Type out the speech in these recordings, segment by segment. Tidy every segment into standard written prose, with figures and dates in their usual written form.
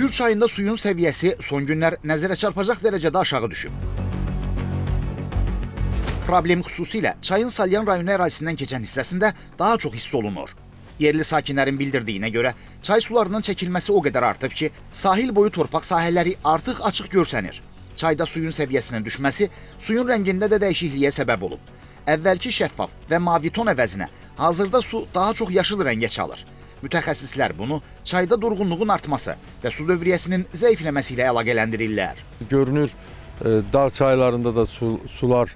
Kür çayında suyun səviyyəsi son günlər nəzərə çarpacaq dərəcədə aşağı düşüb. Problem xüsusilə çayın Salyan rayonu ərazisindən keçən hissəsində daha çox hiss olunur. Yerli sakinlərin bildirdiyinə görə çay sularının çəkilməsi o qədər artıb ki, sahil boyu torpaq sahələri artıq açıq görsənir. Çayda suyun səviyyəsinin düşməsi suyun rəngində də dəyişikliyə səbəb olub. Əvvəlki şəffaf və mavi ton əvəzinə hazırda su daha çox yaşıl rəngə çalır. Mütəxəssislər bunu çayda durğunluğun artması və su dövriyyəsinin zəifləməsi ilə əlaqələndirirlər. Görünür, dağ çaylarında da sular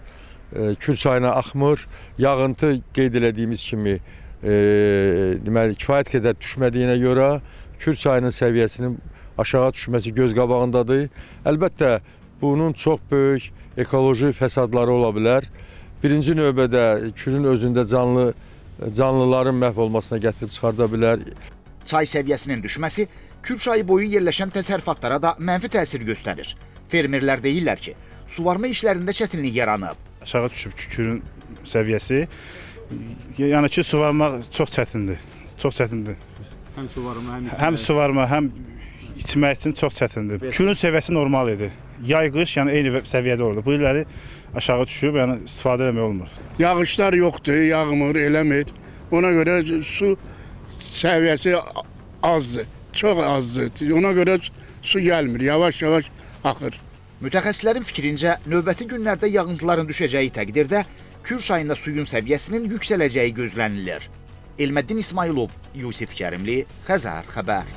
Kür çayına axmır. Yağıntı qeyd elədiyimiz kimi deməli, kifayət qədər düşmədiyinə görə Kür çayının səviyyəsinin aşağı düşməsi göz qabağındadır. Əlbəttə, bunun çox böyük ekoloji fəsadları ola bilər. Birinci növbədə Kürün özündə canlıların məhv olmasına gətirib çıxarda bilər. Çay səviyyəsinin düşməsi Kür çayı boyu yerləşən təsərrüfatlara da mənfi təsir göstərir. Fermerlər deyirlər ki, suvarma işlərində çətinlik yaranıb. Aşağı düşüb Kürün səviyyəsi. Yəni ki, suvarmaq çox çətindir. Çox çətindir. Həm suvarma, həm içmək üçün çox çətindir. Kürün səviyyəsi normal idi. Yay-qış, yəni eyni səviyyədə oldu. Bu illəri aşağı düşüb, yəni istifadə etmək olmur. Yağışlar yoxdur, yağmur, eləmir. Ona görə su səviyyəsi azdır, çox azdır. Ona görə su gəlmir, yavaş-yavaş axır. Mütəxəssislərin fikrincə, növbəti günlərdə yağıntıların düşəcəyi təqdirdə Kür çayında suyun səviyyəsinin yüksələcəyi gözlənilir. Elməddin İsmailov, Yusif Kərimli, Xəzər xəbər.